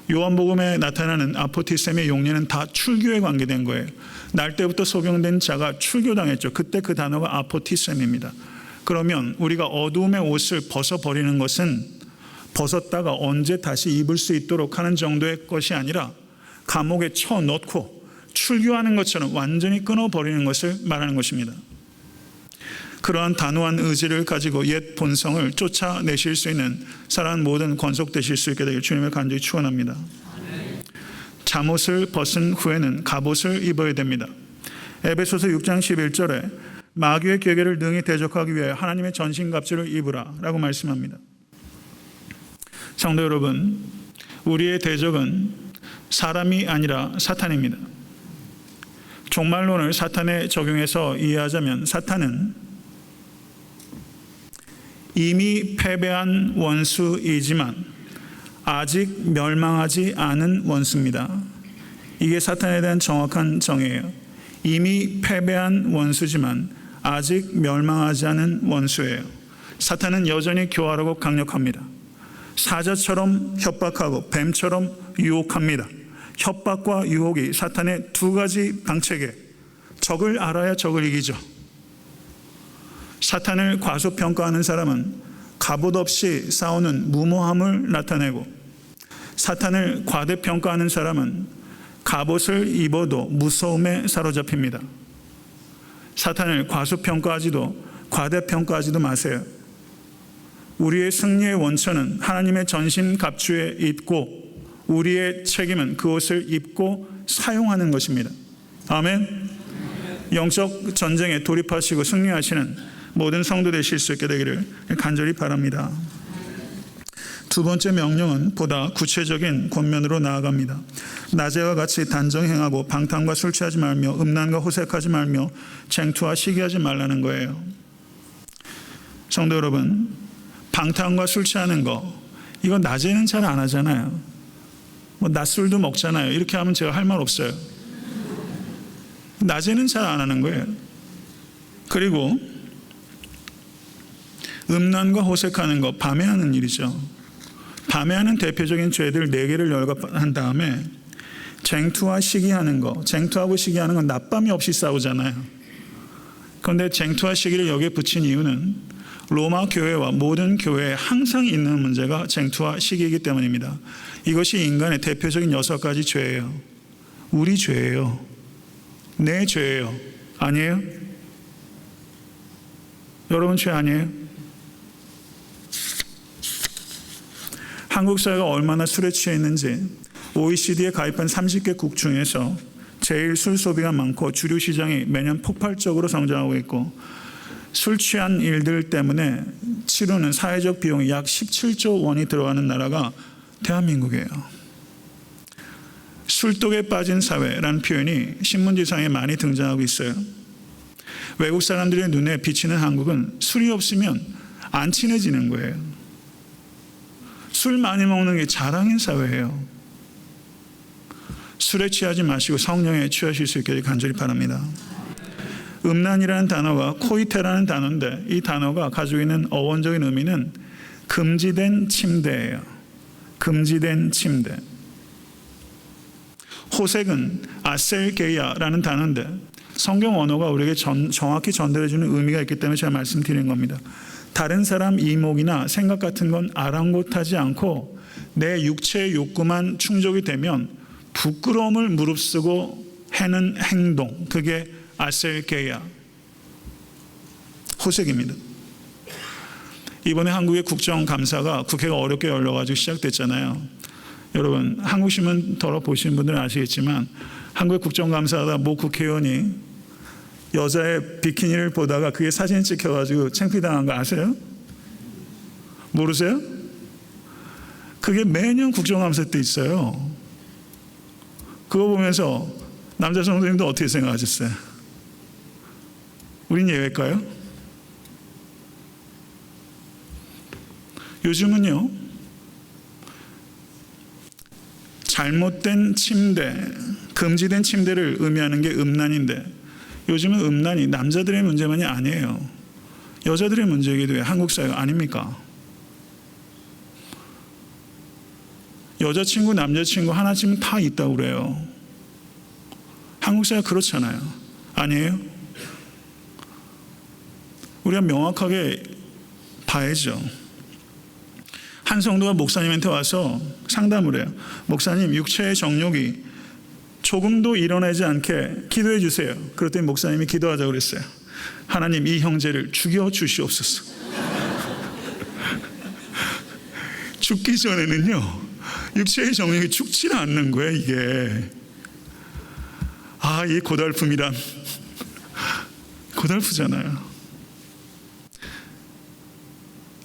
요한복음에 나타나는 아포티셈의 용례는 다 출교에 관계된 거예요. 날 때부터 소경된 자가 출교당했죠. 그때 그 단어가 아포티셈입니다. 그러면 우리가 어두움의 옷을 벗어버리는 것은 벗었다가 언제 다시 입을 수 있도록 하는 정도의 것이 아니라 감옥에 쳐넣고 출교하는 것처럼 완전히 끊어버리는 것을 말하는 것입니다. 그러한 단호한 의지를 가지고 옛 본성을 쫓아내실 수 있는 사랑하는 모든 권속되실 수 있게 되길 주님을 간절히 축원합니다. 잠옷을 벗은 후에는 갑옷을 입어야 됩니다. 에베소서 6장 11절에 마귀의 계계를 능히 대적하기 위해 하나님의 전신갑주를 입으라 라고 말씀합니다. 성도 여러분, 우리의 대적은 사람이 아니라 사탄입니다. 종말론을 사탄에 적용해서 이해하자면 사탄은 이미 패배한 원수이지만 아직 멸망하지 않은 원수입니다. 이게 사탄에 대한 정확한 정의예요. 이미 패배한 원수지만 아직 멸망하지 않은 원수예요. 사탄은 여전히 교활하고 강력합니다. 사자처럼 협박하고 뱀처럼 유혹합니다. 협박과 유혹이 사탄의 두 가지 방책에 적을 알아야 적을 이기죠. 사탄을 과소평가하는 사람은 갑옷 없이 싸우는 무모함을 나타내고, 사탄을 과대평가하는 사람은 갑옷을 입어도 무서움에 사로잡힙니다. 사탄을 과소평가하지도 과대평가하지도 마세요. 우리의 승리의 원천은 하나님의 전신갑주에 있고 우리의 책임은 그 옷을 입고 사용하는 것입니다. 아멘. 영적 전쟁에 돌입하시고 승리하시는 모든 성도 되실 수 있게 되기를 간절히 바랍니다. 두 번째 명령은 보다 구체적인 권면으로 나아갑니다. 낮에와 같이 단정행하고 방탕과 술 취하지 말며 음란과 호색하지 말며 쟁투와 시기하지 말라는 거예요. 성도 여러분, 방탕과 술 취하는 거 이거 낮에는 잘 안 하잖아요. 뭐 낮술도 먹잖아요. 이렇게 하면 제가 할 말 없어요. 낮에는 잘 안 하는 거예요. 그리고 음란과 호색하는 거 밤에 하는 일이죠. 밤에 하는 대표적인 죄들 4개를 열거한 다음에 쟁투와 시기하는 거, 쟁투하고 시기하는 건 낮밤이 없이 싸우잖아요. 그런데 쟁투와 시기를 여기에 붙인 이유는 로마 교회와 모든 교회에 항상 있는 문제가 쟁투와 시기이기 때문입니다. 이것이 인간의 대표적인 6가지 죄예요. 우리 죄예요. 내 죄예요. 아니에요? 여러분 죄 아니에요? 한국 사회가 얼마나 술에 취해 있는지 OECD에 가입한 30개국 중에서 제일 술 소비가 많고 주류 시장이 매년 폭발적으로 성장하고 있고 술 취한 일들 때문에 치르는 사회적 비용이 약 17조 원이 들어가는 나라가 대한민국이에요. 술독에 빠진 사회라는 표현이 신문지상에 많이 등장하고 있어요. 외국 사람들의 눈에 비치는 한국은 술이 없으면 안 친해지는 거예요. 술 많이 먹는 게 자랑인 사회예요. 술에 취하지 마시고 성령에 취하실 수 있기를 간절히 바랍니다. 음란이라는 단어가 코이테라는 단어인데 이 단어가 가지고 있는 어원적인 의미는 금지된 침대예요. 금지된 침대. 호색은 아셀게이아라는 단어인데 성경 언어가 우리에게 정확히 전달해주는 의미가 있기 때문에 제가 말씀드리는 겁니다. 다른 사람 이목이나 생각 같은 건 아랑곳하지 않고 내 육체의 욕구만 충족이 되면 부끄러움을 무릅쓰고 하는 행동, 그게 아셀게이아, 호색입니다. 이번에 한국의 국정감사가 국회가 어렵게 열려가지고 시작됐잖아요. 여러분 한국 신문 덜어 보신 분들은 아시겠지만 한국의 국정감사하다 모 국회의원이 여자의 비키니를 보다가 그게 사진 찍혀가지고 창피당한 거 아세요? 모르세요? 그게 매년 국정감사 때 있어요. 그거 보면서 남자 성도님도 어떻게 생각하셨어요? 우린 예외일까요? 요즘은요, 잘못된 침대, 금지된 침대를 의미하는 게 음란인데 요즘은 음란이 남자들의 문제만이 아니에요. 여자들의 문제이기도 해요. 한국 사회가 아닙니까? 여자친구, 남자친구 하나쯤 다 있다고 그래요. 한국 사회가 그렇잖아요. 아니에요? 우리가 명확하게 봐야죠. 한 성도가 목사님한테 와서 상담을 해요. 목사님, 육체의 정욕이 조금도 일어나지 않게 기도해 주세요. 그랬더니 목사님이 기도하자고 그랬어요. 하나님, 이 형제를 죽여 주시옵소서. 죽기 전에는요, 육체의 정욕이 죽지 않는 거예요, 이게. 아, 이 고달픔이란. 고달프잖아요.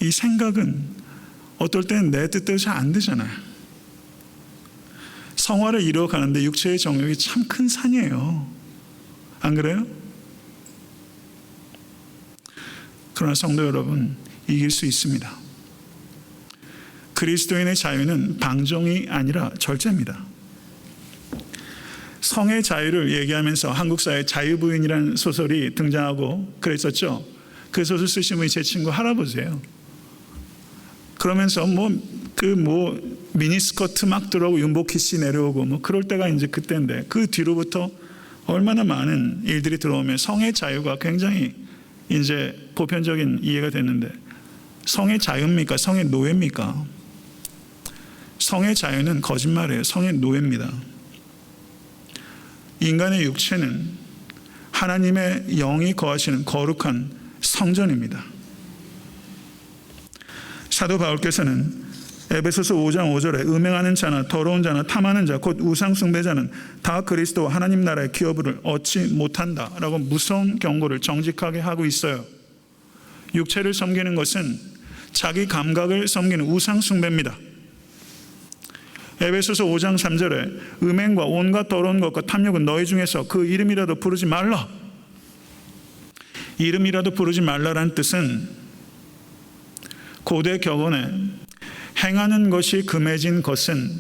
이 생각은 어떨 때는 내 뜻대로 잘 안 되잖아요. 성화를 이루어가는데 육체의 정욕이 참 큰 산이에요. 안 그래요? 그러나 성도 여러분, 이길 수 있습니다. 그리스도인의 자유는 방종이 아니라 절제입니다. 성의 자유를 얘기하면서 한국사회 자유부인이라는 소설이 등장하고 그랬었죠. 그 소설 쓰신 분이 제 친구 할아버지예요. 그러면서 미니스커트 막 들어오고 윤복희 씨 내려오고 그럴 때가 이제 그때인데 그 뒤로부터 얼마나 많은 일들이 들어오면 성의 자유가 굉장히 이제 보편적인 이해가 됐는데 성의 자유입니까? 성의 노예입니까? 성의 자유는 거짓말이에요. 성의 노예입니다. 인간의 육체는 하나님의 영이 거하시는 거룩한 성전입니다. 사도 바울께서는 에베소서 5장 5절에 음행하는 자나 더러운 자나 탐하는 자 곧 우상 숭배자는 다 그리스도 하나님 나라의 기업을 얻지 못한다라고 무서운 경고를 정직하게 하고 있어요. 육체를 섬기는 것은 자기 감각을 섬기는 우상 숭배입니다. 에베소서 5장 3절에 음행과 온갖 더러운 것과 탐욕은 너희 중에서 그 이름이라도 부르지 말라. 이름이라도 부르지 말라라는 뜻은 고대 격언에 행하는 것이 금해진 것은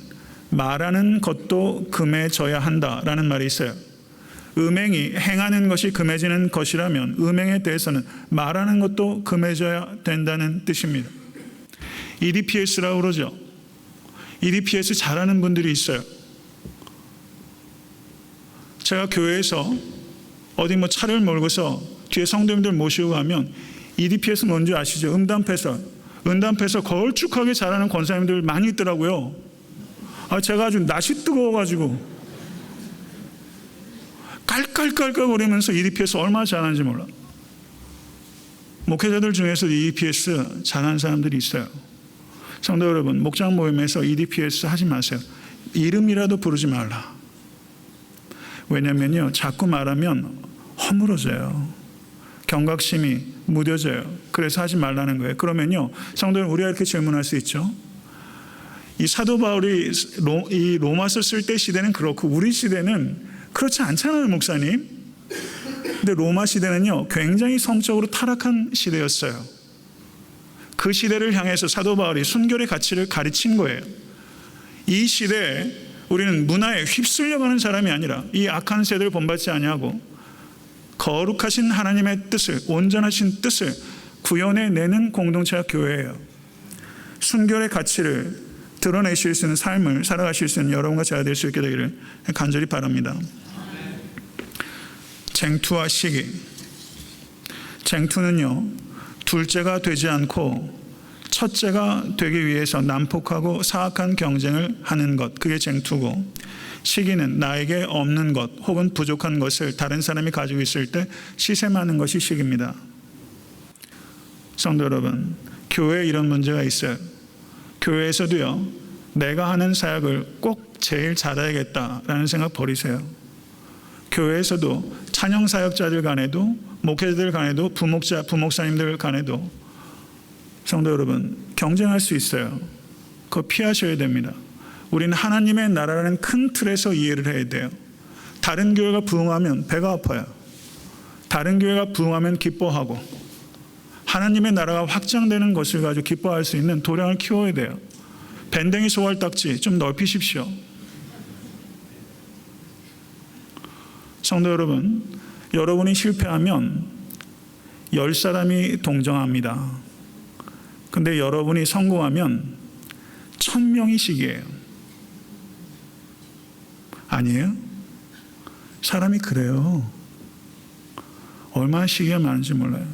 말하는 것도 금해져야 한다라는 말이 있어요. 음행이 행하는 것이 금해지는 것이라면 음행에 대해서는 말하는 것도 금해져야 된다는 뜻입니다. EDPS라고 그러죠. EDPS 잘하는 분들이 있어요. 제가 교회에서 어디 차를 몰고서 뒤에 성도님들 모시고 가면 EDPS 뭔지 아시죠? 음담패설 걸쭉하게 잘하는 권사님들 많이 있더라고요. 제가 아주 낯이 뜨거워가지고 깔깔깔깔거리면서 EDPS 얼마나 잘하는지 몰라. 목회자들 중에서 EDPS 잘하는 사람들이 있어요. 성도 여러분, 목장 모임에서 EDPS 하지 마세요. 이름이라도 부르지 말라. 왜냐면요, 자꾸 말하면 허물어져요. 경각심이 무뎌져요. 그래서 하지 말라는 거예요. 그러면요, 성도 여러분, 우리가 이렇게 질문할 수 있죠. 이 사도 바울이 이 로마서 쓸 때 시대는 그렇고 우리 시대는 그렇지 않잖아요, 목사님. 근데 로마 시대는요, 굉장히 성적으로 타락한 시대였어요. 그 시대를 향해서 사도 바울이 순결의 가치를 가르친 거예요. 이 시대에 우리는 문화에 휩쓸려가는 사람이 아니라 이 악한 세대를 본받지 아니하고 거룩하신 하나님의 뜻을, 온전하신 뜻을 구현해내는 공동체가 교회예요. 순결의 가치를 드러내실 수 있는 삶을 살아가실 수 있는 여러분과 제가 될 수 있게 되기를 간절히 바랍니다. 쟁투와 시기. 쟁투는요, 둘째가 되지 않고 첫째가 되기 위해서 난폭하고 사악한 경쟁을 하는 것, 그게 쟁투고, 시기는 나에게 없는 것 혹은 부족한 것을 다른 사람이 가지고 있을 때 시샘하는 것이 시기입니다. 성도 여러분, 교회에 이런 문제가 있어요. 교회에서도요, 내가 하는 사역을 꼭 제일 잘해야겠다라는 생각 버리세요. 교회에서도 찬양 사역자들 간에도, 목회자들 간에도, 부목사님들 간에도 성도 여러분, 경쟁할 수 있어요. 그거 피하셔야 됩니다. 우리는 하나님의 나라라는 큰 틀에서 이해를 해야 돼요. 다른 교회가 부흥하면 배가 아파요. 다른 교회가 부흥하면 기뻐하고, 하나님의 나라가 확장되는 것을 가지고 기뻐할 수 있는 도량을 키워야 돼요. 밴댕이 소갈딱지 좀 넓히십시오. 성도 여러분, 여러분이 실패하면 10사람이 동정합니다. 근데 여러분이 성공하면 1000명이 시기예요. 아니에요? 사람이 그래요. 얼마나 시기가 많은지 몰라요.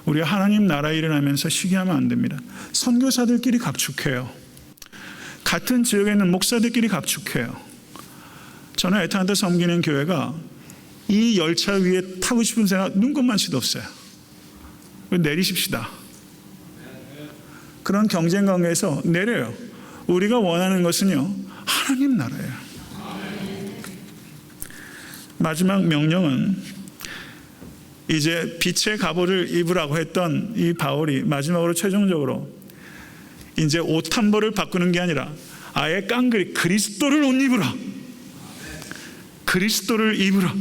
우리가 하나님 나라 일을 하면서 시기하면 안 됩니다. 선교사들끼리 각축해요. 같은 지역에 있는 목사들끼리 각축해요. 저는 애타한테 섬기는 교회가 이 열차 위에 타고 싶은 생각 눈꼽만치도 없어요. 내리십시다. 그런 경쟁 관계에서 내려요. 우리가 원하는 것은요, 하나님 나라예요. 마지막 명령은 이제 빛의 갑옷을 입으라고 했던 이 바울이 마지막으로 최종적으로 이제 옷 한 벌을 바꾸는 게 아니라 아예 깡그리 그리스도를 옷 입으라. 그리스도를 입으라.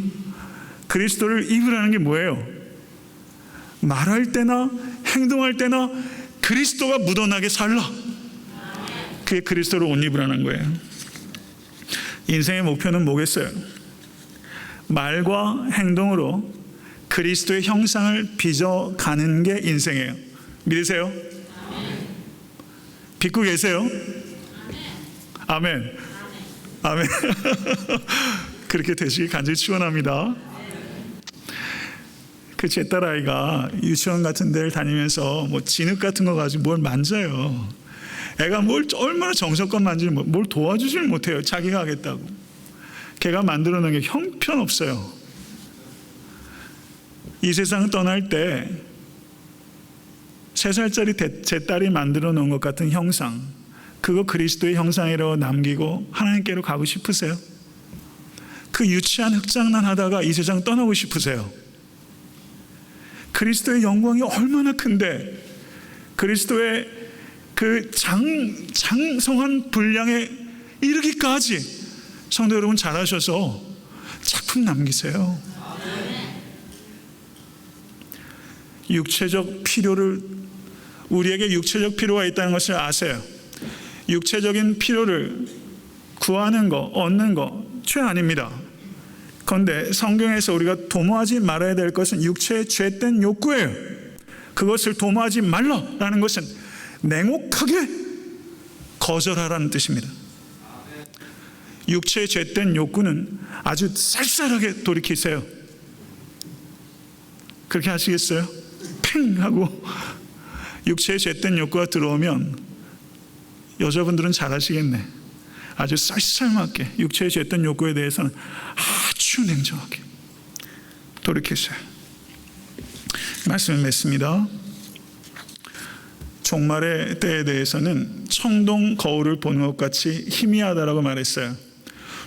그리스도를 입으라는 게 뭐예요? 말할 때나 행동할 때나 그리스도가 묻어나게 살라. 그게 그리스도를 옷 입으라는 거예요. 인생의 목표는 뭐겠어요? 말과 행동으로 그리스도의 형상을 빚어가는 게 인생이에요. 믿으세요? 빚고 계세요? 아멘. 아멘. 그렇게 되시길 간절히 축원합니다. 그 제 딸아이가 유치원 같은 데를 다니면서 진흙 같은 거 가지고 뭘 만져요. 애가 얼마나 정성껏 만지는 뭘 도와주질 못해요. 자기가 하겠다고. 걔가 만들어 놓은 게 형편없어요. 이 세상 떠날 때 3살짜리 제 딸이 만들어 놓은 것 같은 형상, 그거 그리스도의 형상이라고 남기고 하나님께로 가고 싶으세요? 그 유치한 흙장난 하다가 이 세상 떠나고 싶으세요? 그리스도의 영광이 얼마나 큰데, 그리스도의 그 장성한 분량에 이르기까지 성도 여러분 잘하셔서 작품 남기세요. 육체적 필요를, 우리에게 육체적 필요가 있다는 것을 아세요. 육체적인 필요를 구하는 거, 얻는 거 죄 아닙니다. 그런데 성경에서 우리가 도모하지 말아야 될 것은 육체의 죄된 욕구예요. 그것을 도모하지 말라라는 것은 냉혹하게 거절하라는 뜻입니다. 육체의 죄된 욕구는 아주 쌀쌀하게 돌이키세요. 그렇게 하시겠어요? 팽 하고 육체의 죄된 욕구가 들어오면 여자분들은 잘하시겠네. 아주 쌀쌀맞게 육체의 죄된 욕구에 대해서는 아주 냉정하게 돌이키세요. 말씀을 맺습니다. 종말의 때에 대해서는 청동 거울을 보는 것 같이 희미하다라고 말했어요.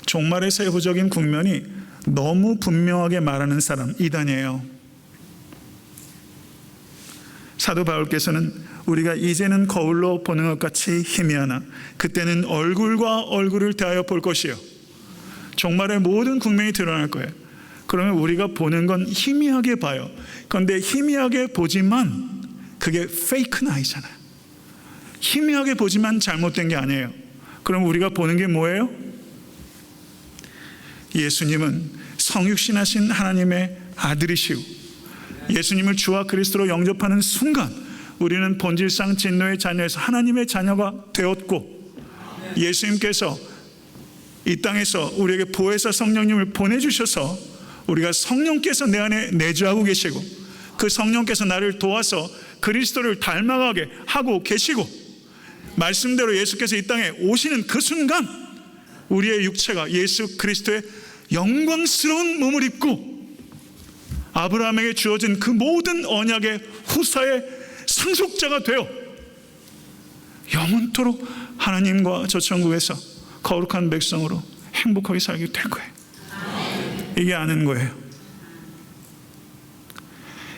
종말의 세부적인 국면이 너무 분명하게 말하는 사람, 이단이에요. 사도 바울께서는 우리가 이제는 거울로 보는 것 같이 희미하나 그때는 얼굴과 얼굴을 대하여 볼 것이요. 종말의 모든 국면이 드러날 거예요. 그러면 우리가 보는 건 희미하게 봐요. 그런데 희미하게 보지만 그게 페이크는 아니잖아요. 희미하게 보지만 잘못된 게 아니에요. 그럼 우리가 보는 게 뭐예요? 예수님은 성육신하신 하나님의 아들이시오. 예수님을 주와 그리스도로 영접하는 순간 우리는 본질상 진노의 자녀에서 하나님의 자녀가 되었고, 예수님께서 이 땅에서 우리에게 보혜사 성령님을 보내주셔서 우리가 성령께서 내 안에 내주하고 계시고, 그 성령께서 나를 도와서 그리스도를 닮아가게 하고 계시고, 말씀대로 예수께서 이 땅에 오시는 그 순간 우리의 육체가 예수 그리스도의 영광스러운 몸을 입고 아브라함에게 주어진 그 모든 언약의 후사의 상속자가 되어 영원토록 하나님과 저 천국에서 거룩한 백성으로 행복하게 살게 될 거예요. 이게 아는 거예요.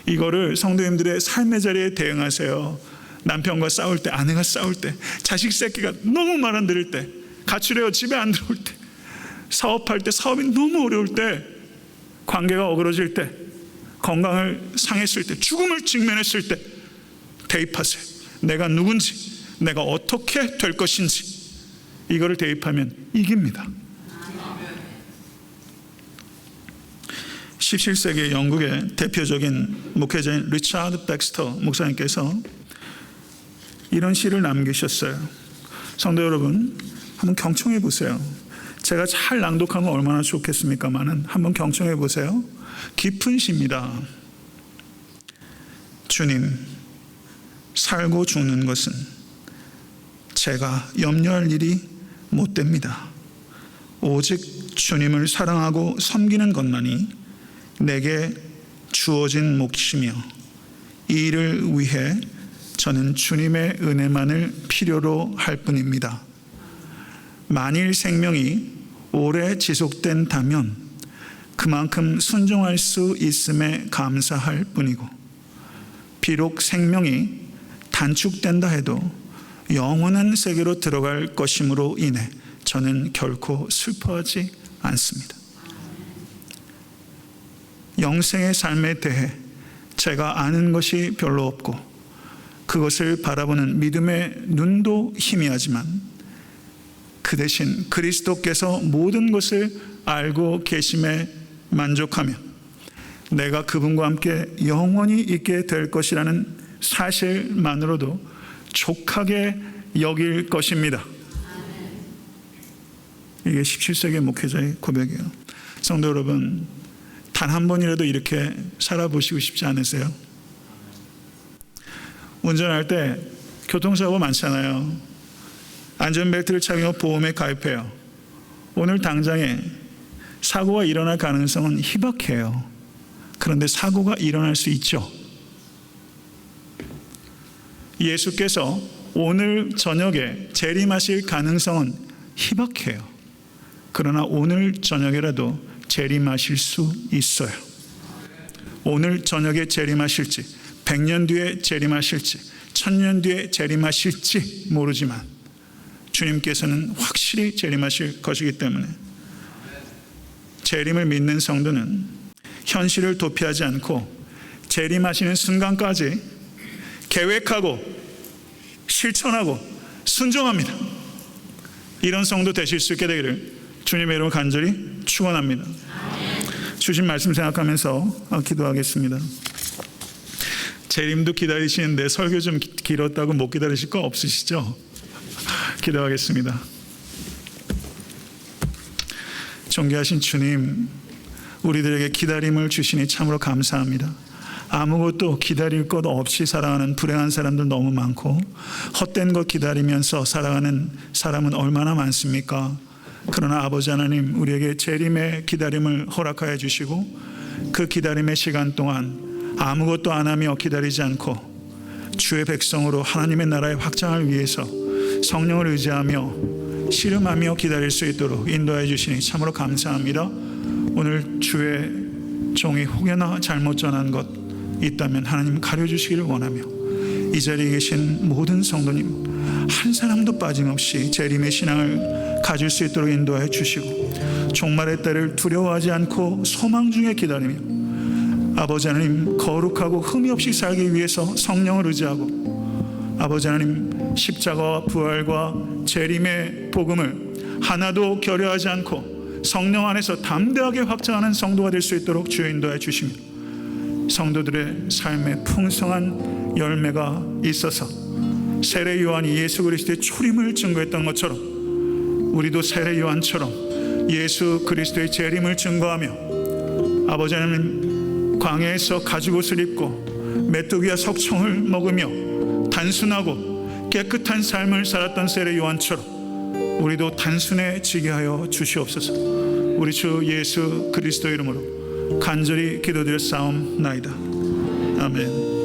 이거를 성도님들의 삶의 자리에 대응하세요. 남편과 싸울 때, 아내가 싸울 때, 자식 새끼가 너무 말 안 들을 때, 가출해요 집에 안 들어올 때, 사업할 때 사업이 너무 어려울 때, 관계가 어그러질 때, 건강을 상했을 때, 죽음을 직면했을 때 대입하세요. 내가 누군지, 내가 어떻게 될 것인지, 이거를 대입하면 이깁니다. 17세기 영국의 대표적인 목회자인 리차드 백스터 목사님께서 이런 시를 남기셨어요. 성도 여러분, 한번 경청해 보세요. 제가 잘 낭독하면 얼마나 좋겠습니까마는 한번 경청해 보세요. 깊은 시입니다. 주님, 살고 죽는 것은 제가 염려할 일이 못 됩니다. 오직 주님을 사랑하고 섬기는 것만이 내게 주어진 몫이며, 이 일을 위해 저는 주님의 은혜만을 필요로 할 뿐입니다. 만일 생명이 오래 지속된다면 그만큼 순종할 수 있음에 감사할 뿐이고, 비록 생명이 단축된다 해도 영원한 세계로 들어갈 것임으로 인해 저는 결코 슬퍼하지 않습니다. 영생의 삶에 대해 제가 아는 것이 별로 없고 그것을 바라보는 믿음의 눈도 희미하지만, 그 대신 그리스도께서 모든 것을 알고 계심에 만족하며 내가 그분과 함께 영원히 있게 될 것이라는 사실만으로도 족하게 여길 것입니다. 이게 17세기 목회자의 고백이에요. 성도 여러분, 단 한 번이라도 이렇게 살아보시고 싶지 않으세요? 운전할 때 교통사고 많잖아요. 안전벨트를 착용하고 보험에 가입해요. 오늘 당장에 사고가 일어날 가능성은 희박해요. 그런데 사고가 일어날 수 있죠. 예수께서 오늘 저녁에 재림하실 가능성은 희박해요. 그러나 오늘 저녁에라도 재림하실 수 있어요. 오늘 저녁에 재림하실지, 100년 뒤에 재림하실지, 천년 뒤에 재림하실지 모르지만 주님께서는 확실히 재림하실 것이기 때문에 재림을 믿는 성도는 현실을 도피하지 않고 재림하시는 순간까지 계획하고 실천하고 순종합니다. 이런 성도 되실 수 있게 되기를 주님의 이름으로 간절히 축원합니다. 주신 말씀 생각하면서 기도하겠습니다. 재림도 기다리시는데 설교 좀 길었다고 못 기다리실 거 없으시죠? 기도하겠습니다. 존귀하신 주님, 우리들에게 기다림을 주시니 참으로 감사합니다. 아무것도 기다릴 것 없이 살아가는 불행한 사람들 너무 많고 헛된 것 기다리면서 살아가는 사람은 얼마나 많습니까? 그러나 아버지 하나님, 우리에게 재림의 기다림을 허락하여 주시고 그 기다림의 시간 동안 아무것도 안 하며 기다리지 않고 주의 백성으로 하나님의 나라의 확장을 위해서 성령을 의지하며 씨름하며 기다릴 수 있도록 인도해 주시니 참으로 감사합니다. 오늘 주의 종이 혹여나 잘못 전한 것 있다면 하나님 가려주시기를 원하며 이 자리에 계신 모든 성도님 한 사람도 빠짐없이 재림의 신앙을 가질 수 있도록 인도해 주시고 종말의 때를 두려워하지 않고 소망 중에 기다리며 아버지 하나님 거룩하고 흠이 없이 살기 위해서 성령을 의지하고 아버지 하나님 십자가와 부활과 재림의 복음을 하나도 결여하지 않고 성령 안에서 담대하게 확장하는 성도가 될 수 있도록 주여 인도해 주시며 성도들의 삶에 풍성한 열매가 있어서 세례 요한이 예수 그리스도의 초림을 증거했던 것처럼 우리도 세례 요한처럼 예수 그리스도의 재림을 증거하며 아버지 하나님 광야에서 가죽옷을 입고 메뚜기와 석청을 먹으며 단순하고 깨끗한 삶을 살았던 세례 요한처럼 우리도 단순해지게 하여 주시옵소서. 우리 주 예수 그리스도 이름으로 간절히 기도드려 싸움나이다. 아멘.